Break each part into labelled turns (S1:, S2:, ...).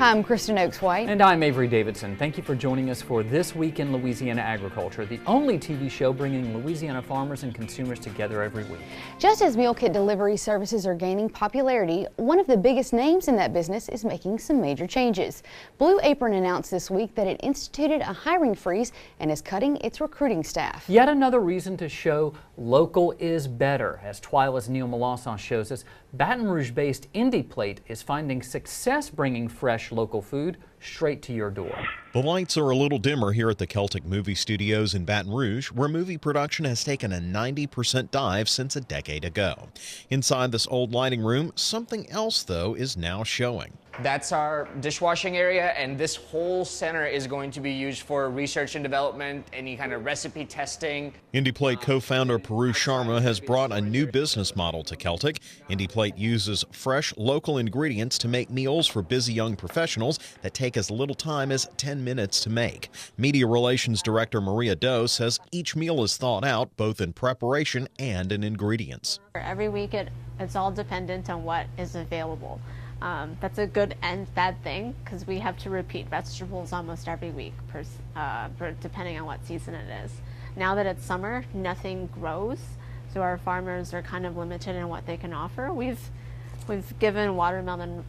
S1: I'm Kristen Oaks-White.
S2: And I'm Avery Davidson. Thank you for joining us for This Week in Louisiana Agriculture, the only TV show bringing Louisiana farmers and consumers together every week.
S1: Just as meal kit delivery services are gaining popularity, one of the biggest names in that business is making some major changes. Blue Apron announced this week that it instituted a hiring freeze and is cutting its recruiting staff.
S2: Yet another reason to show local is better. As TWILA's Neil Melanson shows us, Baton Rouge-based Indie Plate is finding success bringing fresh local food straight to your door.
S3: The lights are a little dimmer here at the Celtic Movie Studios in Baton Rouge, where movie production has taken a 90% dive since a decade ago. Inside this old lighting room, something else, though, is now showing.
S4: That's our dishwashing area, and this whole center is going to be used for research and development, any kind of recipe testing.
S3: Indie Plate co-founder Peru Sharma has brought a new business model to Celtic. Indie Plate uses fresh, local ingredients to make meals for busy young professionals that take as little time as 10 minutes to make. Media Relations Director Maria Doe says each meal is thought out both in preparation and in ingredients.
S5: Every week it's all dependent on what is available. That's a good and bad thing because we have to repeat vegetables almost every week, depending on what season it is. Now that it's summer, nothing grows, so our farmers are kind of limited in what they can offer. We've given watermelon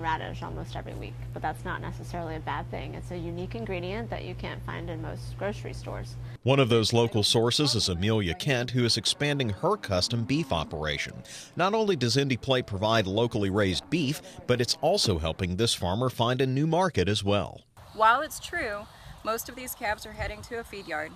S5: radish almost every week, but that's not necessarily a bad thing. It's a unique ingredient that you can't find in most grocery stores.
S3: One of those local sources is Amelia Kent, who is expanding her custom beef operation. Not only does Indie Plate provide locally raised beef, but it's also helping this farmer find a new market as well.
S6: While it's true, most of these calves are heading to a feed yard,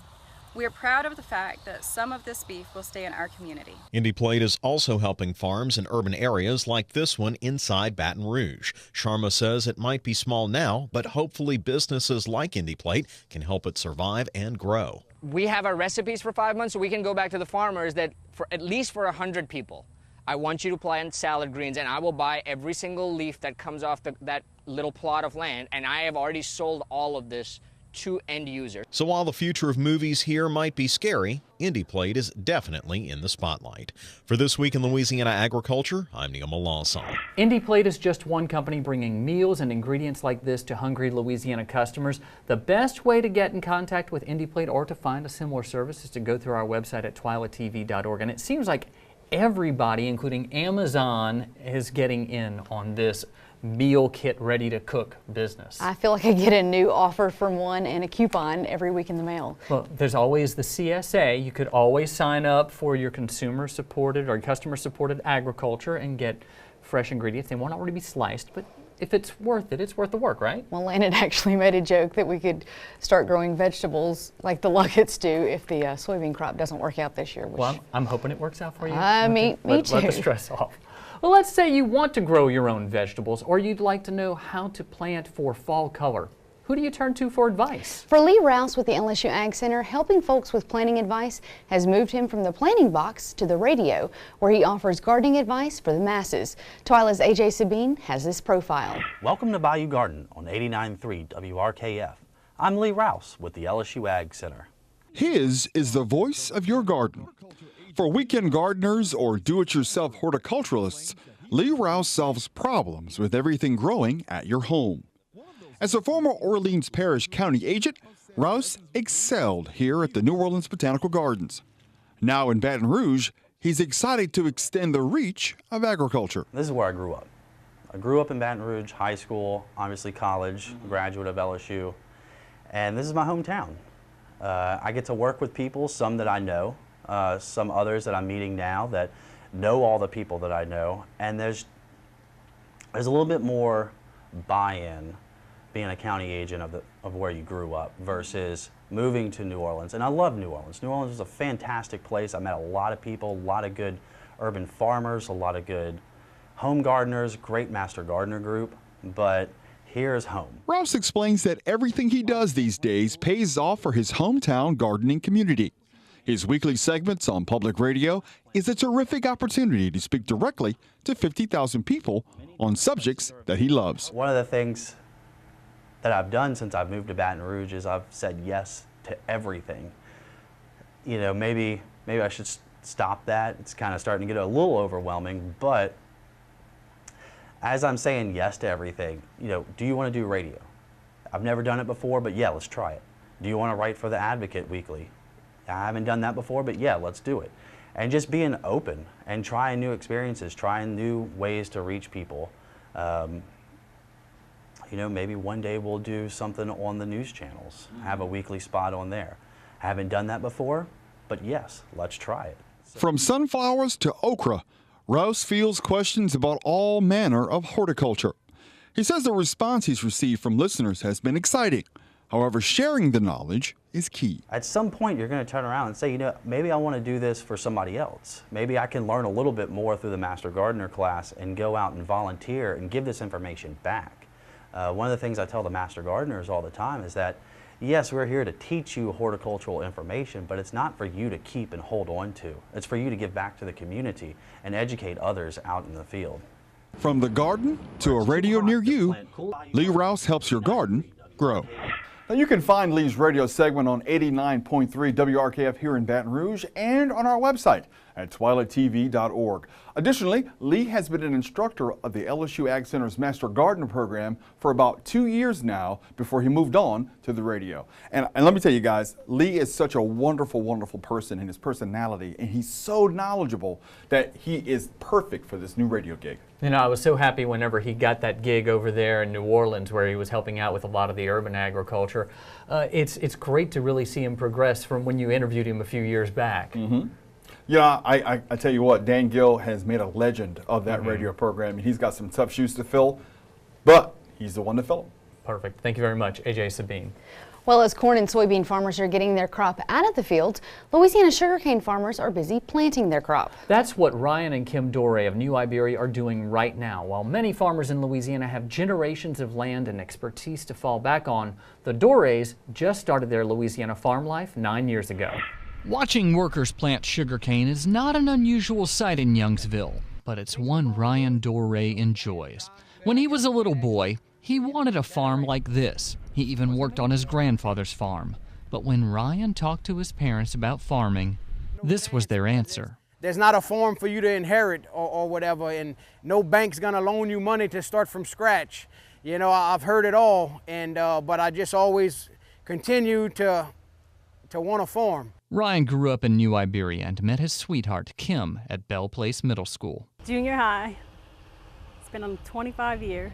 S6: we are proud of the fact that some of this beef will stay in our community.
S3: Indie Plate is also helping farms in urban areas like this one inside Baton Rouge. Sharma says it might be small now, but hopefully businesses like Indie Plate can help it survive and grow.
S4: We have our recipes for 5 months, so we can go back to the farmers that for at least for 100 people, I want you to plant salad greens, and I will buy every single leaf that comes off that little plot of land, and I have already sold all of this to end users.
S3: So while the future of movies here might be scary, Indie Plate is definitely in the spotlight. For This Week in Louisiana Agriculture, I'm Neil Melanson.
S2: Indie Plate is just one company bringing meals and ingredients like this to hungry Louisiana customers. The best way to get in contact with Indie Plate or to find a similar service is to go through our website at twilatv.org. And it seems like everybody, including Amazon, is getting in on this meal kit ready to cook business.
S1: I feel like I get a new offer from one and a coupon every week in the mail.
S2: Well, there's always the CSA. You could always sign up for your consumer supported or customer supported agriculture and get fresh ingredients. They won't already be sliced, but if it's worth it, it's worth the work, right?
S1: Well, Landon actually made a joke that we could start growing vegetables like the Lucketts do if the soybean crop doesn't work out this year.
S2: Well, I'm hoping it works out for you.
S1: Me too.
S2: Let the stress off. Well, let's say you want to grow your own vegetables, or you'd like to know how to plant for fall color. Who do you turn to for advice?
S1: For Lee Rouse with the LSU Ag Center, helping folks with planting advice has moved him from the planting box to the radio, where he offers gardening advice for the masses. TWILA's AJ Sabine has this profile.
S7: Welcome to Bayou Garden on 89.3 WRKF. I'm Lee Rouse with the LSU Ag Center.
S8: His is the voice of your garden. For weekend gardeners or do-it-yourself horticulturalists, Lee Rouse solves problems with everything growing at your home. As a former Orleans Parish County agent, Rouse excelled here at the New Orleans Botanical Gardens. Now in Baton Rouge, he's excited to extend the reach of agriculture.
S7: This is where I grew up. I grew up in Baton Rouge, high school, obviously college, graduate of LSU, and this is my hometown. I get to work with people, some that I know, some others that I'm meeting now that know all the people that I know, and there's a little bit more buy-in being a county agent of where you grew up versus moving to New Orleans. And I love New Orleans. New Orleans is a fantastic place. I met a lot of people, a lot of good urban farmers, a lot of good home gardeners, great master gardener group, but here's home.
S8: Rouse explains that everything he does these days pays off for his hometown gardening community. His weekly segments on public radio is a terrific opportunity to speak directly to 50,000 people on subjects that he loves.
S7: One of the things that I've done since I've moved to Baton Rouge is I've said yes to everything. You know, maybe I should stop that. It's kind of starting to get a little overwhelming, but as I'm saying yes to everything, you know, do you want to do radio? I've never done it before, but yeah, let's try it. Do you want to write for the Advocate weekly? I haven't done that before, but yeah, let's do it. And just being open and trying new experiences, trying new ways to reach people. You know, maybe one day we'll do something on the news channels, have a weekly spot on there. Haven't done that before, but yes, let's try it.
S8: From sunflowers to okra, Rouse fields questions about all manner of horticulture. He says the response he's received from listeners has been exciting. However, sharing the knowledge is key.
S7: At some point, you're going to turn around and say, you know, maybe I want to do this for somebody else. Maybe I can learn a little bit more through the Master Gardener class and go out and volunteer and give this information back. One of the things I tell the Master Gardeners all the time is that, yes, we're here to teach you horticultural information, but it's not for you to keep and hold on to. It's for you to give back to the community and educate others out in the field.
S8: From the garden to a radio near you, Lee Rouse helps your garden grow.
S9: Now you can find Lee's radio segment on 89.3 WRKF here in Baton Rouge and on our website at twilatv.org. Additionally, Lee has been an instructor of the LSU Ag Center's Master Gardener program for about 2 years now before he moved on to the radio. And let me tell you guys, Lee is such a wonderful, wonderful person in his personality, and he's so knowledgeable that he is perfect for this new radio gig.
S2: You know, I was so happy whenever he got that gig over there in New Orleans where he was helping out with a lot of the urban agriculture. It's great to really see him progress from when you interviewed him a few years back.
S9: Mm-hmm. Yeah, I tell you what, Dan Gill has made a legend of that radio program, and he's got some tough shoes to fill, but he's the one to fill them.
S2: Perfect. Thank you very much, AJ Sabine.
S1: Well, as corn and soybean farmers are getting their crop out of the fields, Louisiana sugarcane farmers are busy planting their crop.
S2: That's what Ryan and Kim Dore of New Iberia are doing right now. While many farmers in Louisiana have generations of land and expertise to fall back on, the Dores just started their Louisiana farm life 9 years ago.
S10: Watching workers plant sugarcane is not an unusual sight in Youngsville, but it's one Ryan Dore enjoys. When he was a little boy, he wanted a farm like this. He even worked on his grandfather's farm. But when Ryan talked to his parents about farming, this was their answer.
S11: There's not a farm for you to inherit or whatever, and no bank's gonna loan you money to start from scratch. You know, I've heard it all, and but I just always continue to want a farm.
S10: Ryan grew up in New Iberia and met his sweetheart, Kim, at Bell Place Middle School.
S12: Junior high. It's been on 25 years.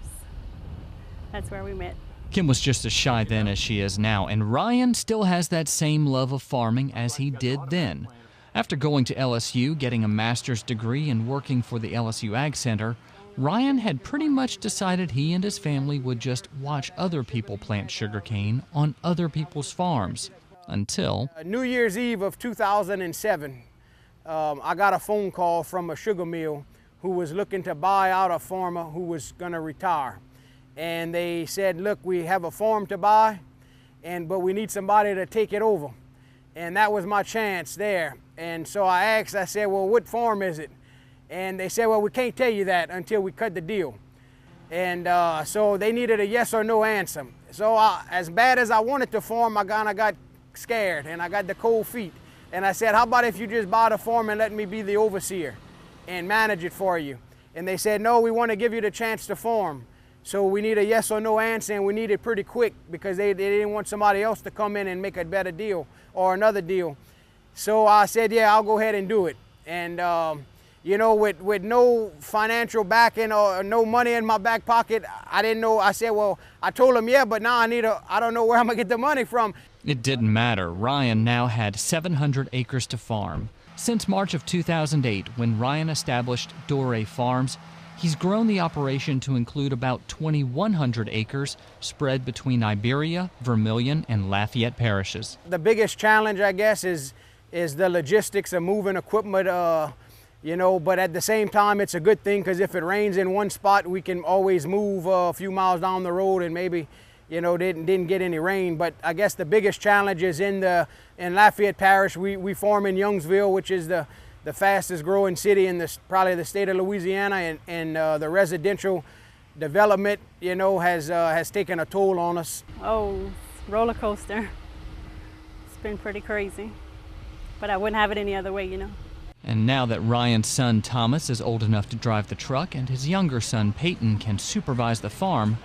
S12: That's where we met.
S10: Kim was just as shy then as she is now, and Ryan still has that same love of farming as he did then. After going to LSU, getting a master's degree, and working for the LSU Ag Center, Ryan had pretty much decided he and his family would just watch other people plant sugarcane on other people's farms. Until
S11: New Year's Eve of 2007, I got a phone call from a sugar mill who was looking to buy out a farmer who was going to retire. And they said, look, we have a farm to buy, but we need somebody to take it over. And that was my chance there. And so I said, well, what farm is it? And they said, well, we can't tell you that until we cut the deal. And so they needed a yes or no answer. So as bad as I wanted the farm, I kind of got scared and I got the cold feet. And I said, how about if you just buy the farm and let me be the overseer and manage it for you? And they said, no, we want to give you the chance to farm. So we need a yes or no answer, and we need it pretty quick because they didn't want somebody else to come in and make a better deal or another deal. So I said, yeah, I'll go ahead and do it. And you know, with no financial backing or no money in my back pocket, I didn't know. I said, well, I told them, yeah, but now I don't know where I'm gonna get the money from.
S10: It didn't matter. Ryan now had 700 acres to farm. Since March of 2008, when Ryan established Dore Farms, he's grown the operation to include about 2,100 acres spread between Iberia, Vermilion, and Lafayette parishes.
S11: The biggest challenge, I guess, is the logistics of moving equipment, you know, but at the same time, it's a good thing because if it rains in one spot, we can always move a few miles down the road and maybe you know, didn't get any rain. But I guess the biggest challenge is in Lafayette Parish. We farm in Youngsville, which is the fastest growing city in probably the state of Louisiana, and the residential development, you know, has taken a toll on us.
S12: Oh, roller coaster. It's been pretty crazy, but I wouldn't have it any other way, you know.
S10: And now that Ryan's son Thomas is old enough to drive the truck and his younger son Peyton can supervise the farm,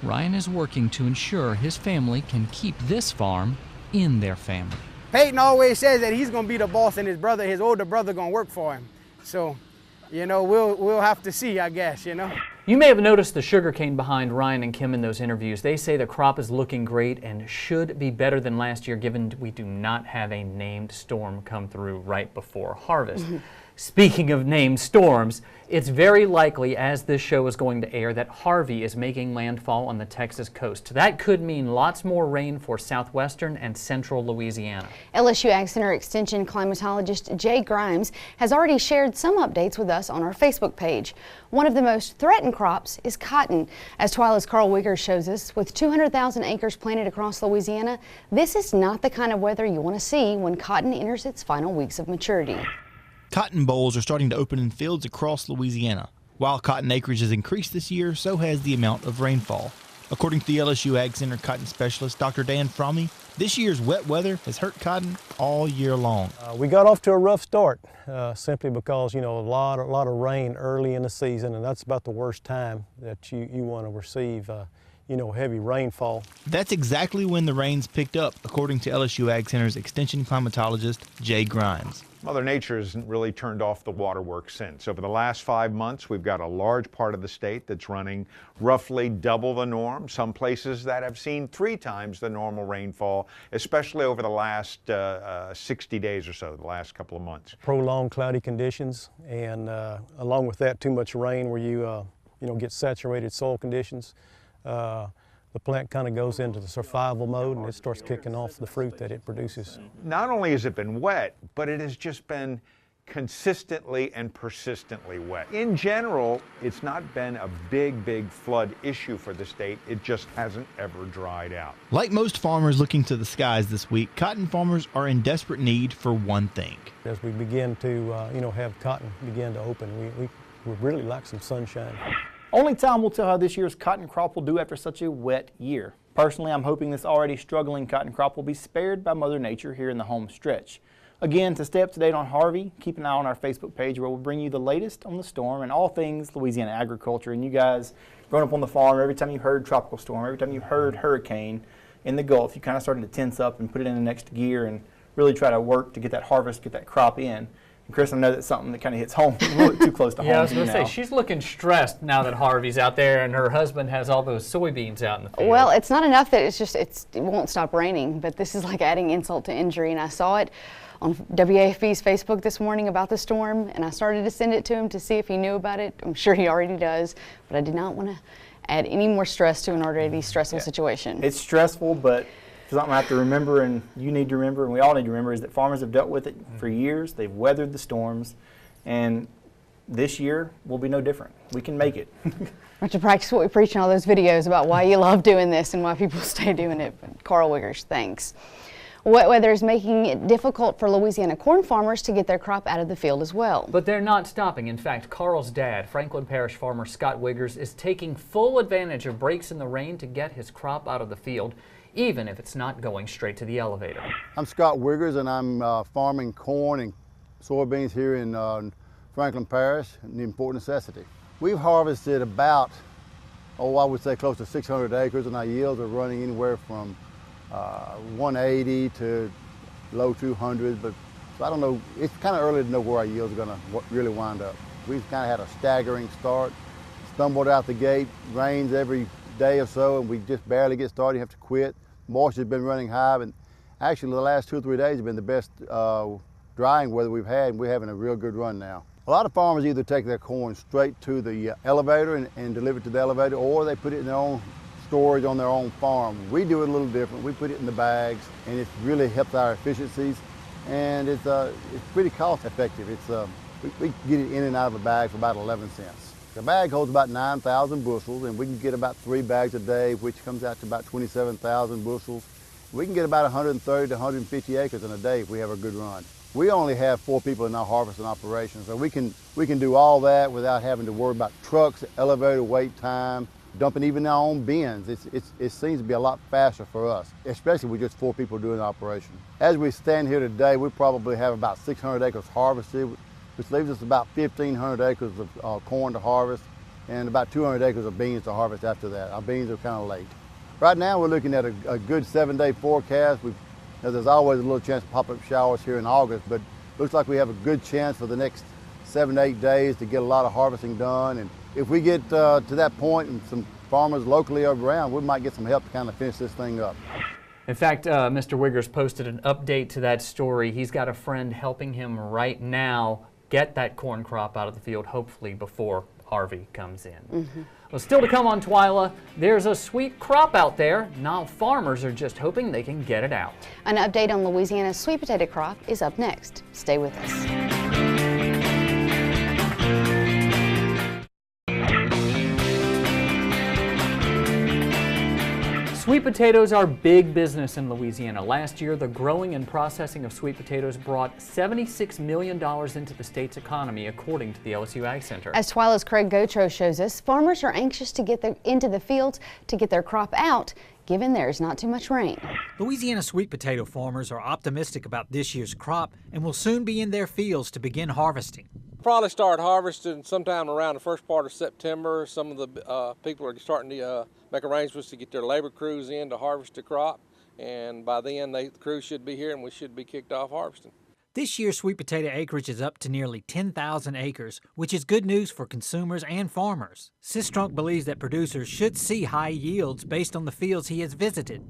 S10: Ryan is working to ensure his family can keep this farm in their family.
S11: Peyton always says that he's going to be the boss and his older brother going to work for him. So, you know, we'll have to see, I guess, you know.
S2: You may have noticed the sugarcane behind Ryan and Kim in those interviews. They say the crop is looking great and should be better than last year, given we do not have a named storm come through right before harvest. Speaking of named storms, it's very likely, as this show is going to air, that Harvey is making landfall on the Texas coast. That could mean lots more rain for southwestern and central Louisiana.
S1: LSU Ag Center Extension climatologist Jay Grimes has already shared some updates with us on our Facebook page. One of the most threatened crops is cotton. As TWILA's Carl Wiggers shows us, with 200,000 acres planted across Louisiana, this is not the kind of weather you want to see when cotton enters its final weeks of maturity.
S13: Cotton bolls are starting to open in fields across Louisiana. While cotton acreage has increased this year, so has the amount of rainfall. According to the LSU Ag Center cotton specialist, Dr. Dan Fromme, this year's wet weather has hurt cotton all year long.
S14: We got off to a rough start simply because, you know, a lot of rain early in the season, and that's about the worst time that you want to receive you know, heavy rainfall.
S13: That's exactly when the rains picked up, according to LSU Ag Center's extension climatologist, Jay Grimes.
S15: Mother Nature hasn't really turned off the waterworks since. Over the last 5 months, we've got a large part of the state that's running roughly double the norm. Some places that have seen 3 times the normal rainfall, especially over the last 60 days or so, the last couple of months.
S14: Prolonged cloudy conditions, and along with that, too much rain where you know, get saturated soil conditions. The plant kind of goes into the survival mode and it starts kicking off the fruit that it produces.
S15: Not only has it been wet, but it has just been consistently and persistently wet. In general, it's not been a big flood issue for the state. It just hasn't ever dried out.
S13: Like most farmers looking to the skies this week, cotton farmers are in desperate need for one thing.
S14: As we begin to you know, have cotton begin to open, we really like some sunshine.
S16: Only time will tell how this year's cotton crop will do after such a wet year. Personally, I'm hoping this already struggling cotton crop will be spared by Mother Nature here in the home stretch. Again, to stay up to date on Harvey, keep an eye on our Facebook page where we'll bring you the latest on the storm and all things Louisiana agriculture. And you guys, growing up on the farm, every time you heard tropical storm, every time you heard hurricane in the Gulf, you kind of started to tense up and put it in the next gear and really try to work to get that harvest, get that crop in. And Chris, I know that's something that kind of hits home, a little too close to home.
S2: Yeah, I was going to say, she's looking stressed now that Harvey's out there and her husband has all those soybeans out in the field.
S1: Well, it's not enough that it won't stop raining, but this is like adding insult to injury. And I saw it on WAFB's Facebook this morning about the storm, and I started to send it to him to see if he knew about it. I'm sure he already does, but I did not want to add any more stress to an already stressful situation.
S16: It's stressful, but something I have to remember, and you need to remember, and we all need to remember, is that farmers have dealt with it for years. They've weathered the storms, and this year will be no different. We can make it.
S1: We have to practice what we preach in all those videos about why you love doing this and why people stay doing it. But Carl Wiggers, thanks. Wet weather is making it difficult for Louisiana corn farmers to get their crop out of the field as well.
S2: But they're not stopping. In fact, Carl's dad, Franklin Parish farmer Scott Wiggers, is taking full advantage of breaks in the rain to get his crop out of the field, even if it's not going straight to the elevator.
S17: I'm Scott Wiggers, and I'm farming corn and soybeans here in Franklin Parish, in Port Necessity. We've harvested about, I would say close to 600 acres, and our yields are running anywhere from 180 to low 200s, but so I don't know, it's kind of early to know where our yields are going to really wind up. We've kind of had a staggering start, stumbled out the gate, rains every day or so, and we just barely get started. You have to quit. Moisture's been running high, and actually the last 2 or 3 days have been the best drying weather we've had, and we're having a real good run now. A lot of farmers either take their corn straight to the elevator and deliver it to the elevator, or they put it in their own storage on their own farm. We do it a little different. We put it in the bags, and it really helps our efficiencies, and it's pretty cost effective. We get it in and out of a bag for about 11 cents. The bag holds about 9,000 bushels, and we can get about 3 bags a day, which comes out to about 27,000 bushels. We can get about 130 to 150 acres in a day if we have a good run. We only have 4 people in our harvesting operation, so we can do all that without having to worry about trucks, elevator wait time, dumping even our own bins. It seems to be a lot faster for us, especially with just 4 people doing the operation. As we stand here today, we probably have about 600 acres harvested, which leaves us about 1,500 acres of corn to harvest and about 200 acres of beans to harvest after that. Our beans are kind of late. Right now we're looking at a good 7-day forecast. There's always a little chance of pop-up showers here in August, but looks like we have a good chance for the next 7 to 8 days to get a lot of harvesting done. And if we get to that point and some farmers locally around, we might get some help to kind of finish this thing up.
S2: In fact, Mr. Wiggers posted an update to that story. He's got a friend helping him right now get that corn crop out of the field, hopefully before Harvey comes in. Well, still to come on TWILA, there's a sweet crop out there. Now farmers are just hoping they can get it out.
S1: An update on Louisiana's sweet potato crop is up next. Stay with us.
S2: Sweet potatoes are big business in Louisiana. Last year, the growing and processing of sweet potatoes brought $76 million into the state's economy, according to the LSU Ag Center.
S1: As TWILA's Craig Gautreaux shows us, farmers are anxious to get into the fields to get their crop out, given there's not too much rain.
S18: Louisiana sweet potato farmers are optimistic about this year's crop and will soon be in their fields to begin harvesting.
S19: Probably start harvesting sometime around the first part of September. Some of the people are starting to make arrangements to get their labor crews in to harvest the crop, and by then the crew should be here and we should be kicked off harvesting.
S18: This year's sweet potato acreage is up to nearly 10,000 acres, which is good news for consumers and farmers. Sistrunk believes that producers should see high yields based on the fields he has visited.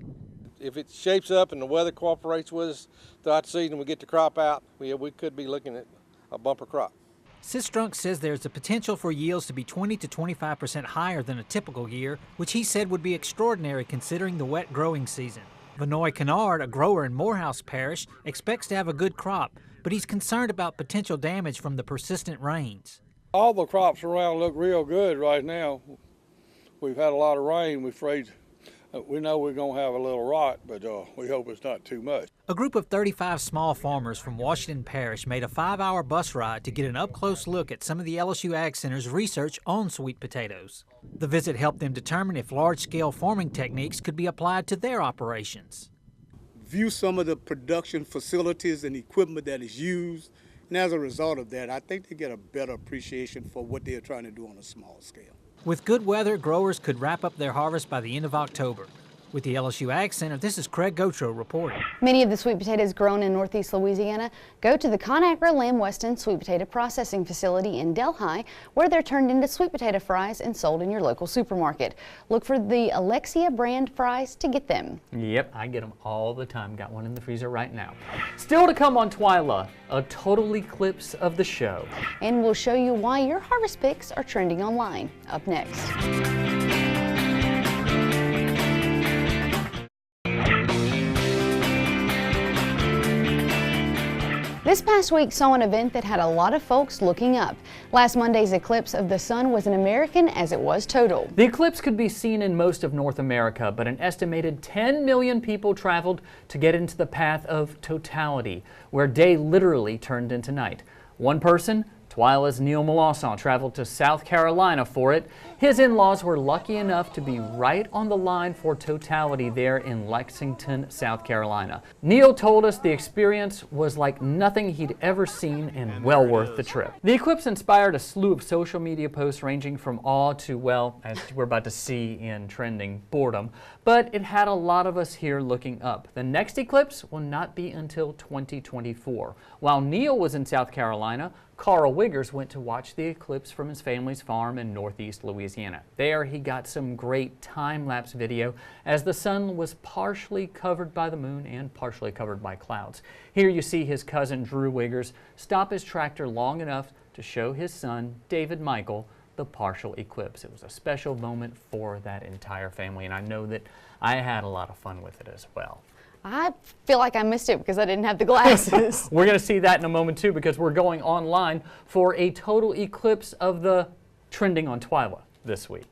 S19: If it shapes up and the weather cooperates with us throughout the season, we get the crop out, we could be looking at a bumper crop.
S18: Sistrunk says there's the potential for yields to be 20 to 25% higher than a typical year, which he said would be extraordinary considering the wet growing season. Vanoy Kennard, a grower in Morehouse Parish, expects to have a good crop, but he's concerned about potential damage from the persistent rains.
S20: All the crops around look real good right now. We've had a lot of rain. We're afraid, we know we're going to have a little rot, but we hope it's not too much.
S18: A group of 35 small farmers from Washington Parish made a 5-hour bus ride to get an up-close look at some of the LSU Ag Center's research on sweet potatoes. The visit helped them determine if large-scale farming techniques could be applied to their operations.
S21: View some of the production facilities and equipment that is used, and as a result of that, I think they get a better appreciation for what they're trying to do on a small scale.
S18: With good weather, growers could wrap up their harvest by the end of October. With the LSU Ag Center, this is Craig Gautreaux reporting.
S1: Many of the sweet potatoes grown in northeast Louisiana go to the Conagra Lamb Weston Sweet Potato Processing Facility in Delhi, where they're turned into sweet potato fries and sold in your local supermarket. Look for the Alexia brand fries to get them.
S2: Yep, I get them all the time. Got one in the freezer right now. Still to come on TWILA, a total eclipse of the show.
S1: And we'll show you why your harvest picks are trending online. Up next. This past week saw an event that had a lot of folks looking up. Last Monday's eclipse of the sun was as American as it was total.
S2: The eclipse could be seen in most of North America, but an estimated 10 million people traveled to get into the path of totality, where day literally turned into night. One person, TWILA's Neil Melanson, traveled to South Carolina for it. His in-laws were lucky enough to be right on the line for totality there in Lexington, South Carolina. Neil told us the experience was like nothing he'd ever seen and well worth the trip. The eclipse inspired a slew of social media posts ranging from awe to, well, as we're about to see in trending, boredom. But it had a lot of us here looking up. The next eclipse will not be until 2024. While Neil was in South Carolina, Carl Wiggers went to watch the eclipse from his family's farm in northeast Louisiana. There he got some great time-lapse video as the sun was partially covered by the moon and partially covered by clouds. Here you see his cousin Drew Wiggers stop his tractor long enough to show his son, David Michael, the partial eclipse. It was a special moment for that entire family, and I know that I had a lot of fun with it as well.
S1: I feel like I missed it because I didn't have the glasses.
S2: We're going to see that in a moment too, because we're going online for a total eclipse of the trending on TWILA this week.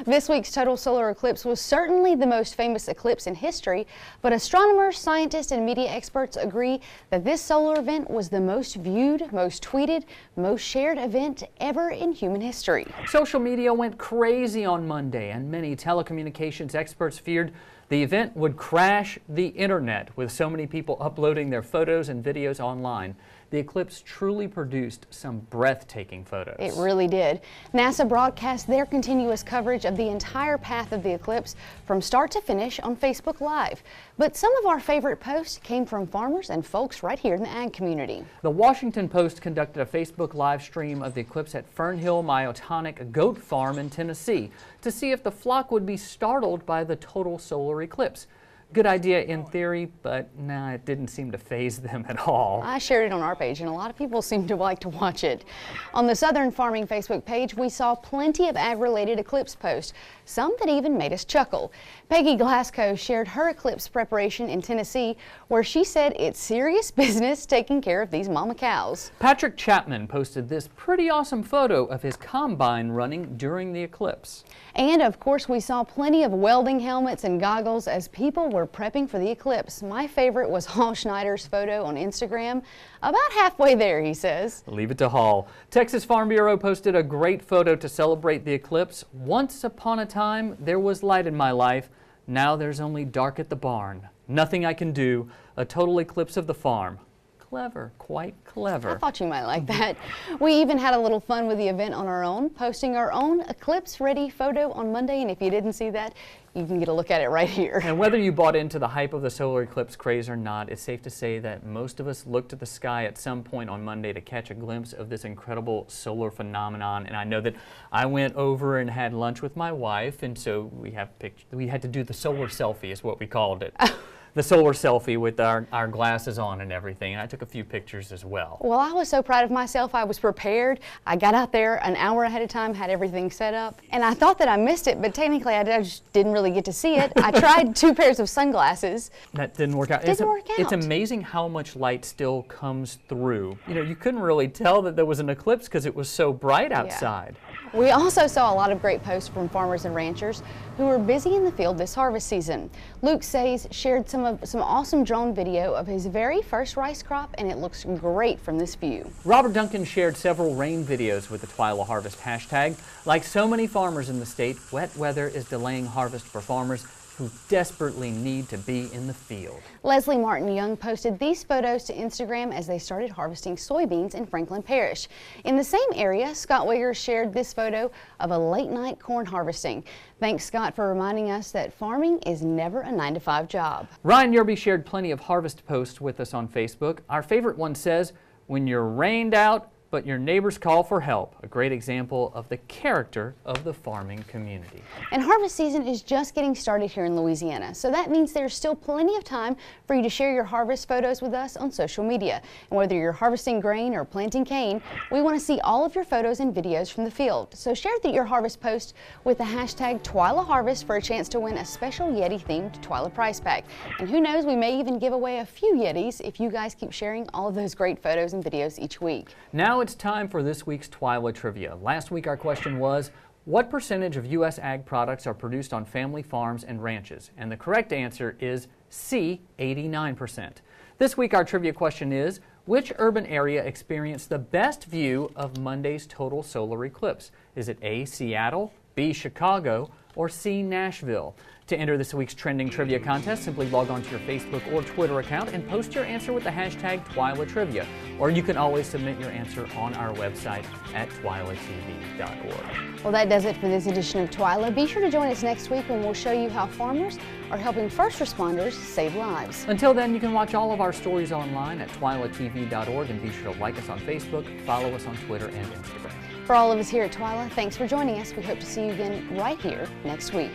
S1: This week's total solar eclipse was certainly the most famous eclipse in history, but astronomers, scientists, and media experts agree that this solar event was the most viewed, most tweeted, most shared event ever in human history.
S2: Social media went crazy on Monday, and many telecommunications experts feared the event would crash the internet with so many people uploading their photos and videos online. The eclipse truly produced some breathtaking photos.
S1: It really did. NASA broadcast their continuous coverage of the entire path of the eclipse from start to finish on Facebook Live. But some of our favorite posts came from farmers and folks right here in the ag community.
S2: The Washington Post conducted a Facebook live stream of the eclipse at Fernhill Myotonic Goat Farm in Tennessee to see if the flock would be startled by the total solar eclipse. Good idea in theory, but nah, it didn't seem to faze them at all.
S1: I shared it on our page, and a lot of people seem to like to watch it. On the Southern Farming Facebook page, we saw plenty of ag-related eclipse posts, some that even made us chuckle. Peggy Glasgow shared her eclipse preparation in Tennessee, where she said it's serious business taking care of these mama cows.
S2: Patrick Chapman posted this pretty awesome photo of his combine running during the eclipse.
S1: And of course, we saw plenty of welding helmets and goggles as people were prepping for the eclipse. My favorite was Hall Schneider's photo on Instagram. About halfway there, he says.
S2: Leave it to Hall. Texas Farm Bureau posted a great photo to celebrate the eclipse. Once upon a time, there was light in my life. Now there's only dark at the barn. Nothing I can do. A total eclipse of the farm. Clever, quite clever.
S1: I thought you might like that. We even had a little fun with the event on our own, posting our own eclipse-ready photo on Monday, and if you didn't see that, you can get a look at it right here.
S2: And whether you bought into the hype of the solar eclipse craze or not, it's safe to say that most of us looked at the sky at some point on Monday to catch a glimpse of this incredible solar phenomenon. And I know that I went over and had lunch with my wife, and so we had to do the solar selfie is what we called it. The solar selfie with our glasses on and everything, and I took a few pictures as well.
S1: Well, I was so proud of myself. I was prepared. I got out there an hour ahead of time, had everything set up, and I thought that I missed it, but technically I just didn't really get to see it. I tried 2 pairs of sunglasses.
S2: That didn't work out.
S1: Didn't work out.
S2: It's amazing how much light still comes through. You know, you couldn't really tell that there was an eclipse because it was so bright outside.
S1: Yeah. We also saw a lot of great posts from farmers and ranchers who were busy in the field this harvest season. Luke Says shared some awesome drone video of his very first rice crop, and it looks great from this view.
S2: Robert Duncan shared several rain videos with the TWILA Harvest hashtag. Like so many farmers in the state, wet weather is delaying harvest for farmers who desperately need to be in the field.
S1: Leslie Martin Young posted these photos to Instagram as they started harvesting soybeans in Franklin Parish. In the same area, Scott Wiggers shared this photo of a late-night corn harvesting. Thanks, Scott, for reminding us that farming is never a 9-to-5 job.
S2: Ryan Yerby shared plenty of harvest posts with us on Facebook. Our favorite one says, "When you're rained out, but your neighbors call for help." A great example of the character of the farming community.
S1: And harvest season is just getting started here in Louisiana, so that means there's still plenty of time for you to share your harvest photos with us on social media. And whether you're harvesting grain or planting cane, we want to see all of your photos and videos from the field. So share your harvest post with the hashtag TWILA Harvest for a chance to win a special Yeti-themed TWILA prize pack. And who knows, we may even give away a few Yetis if you guys keep sharing all of those great photos and videos each week.
S2: Now it's time for this week's TWILA Trivia. Last week our question was, what percentage of U.S. ag products are produced on family farms and ranches? And the correct answer is C, 89%. This week our trivia question is, which urban area experienced the best view of Monday's total solar eclipse? Is it A, Seattle, B, Chicago, or C, Nashville? To enter this week's trending trivia contest, simply log on to your Facebook or Twitter account and post your answer with the hashtag TWILATrivia. Or you can always submit your answer on our website at twilatv.org.
S1: Well, that does it for this edition of TWILA. Be sure to join us next week when we'll show you how farmers are helping first responders save lives.
S2: Until then, you can watch all of our stories online at twilatv.org and be sure to like us on Facebook, follow us on Twitter and Instagram.
S1: For all of us here at TWILA, thanks for joining us. We hope to see you again right here next week.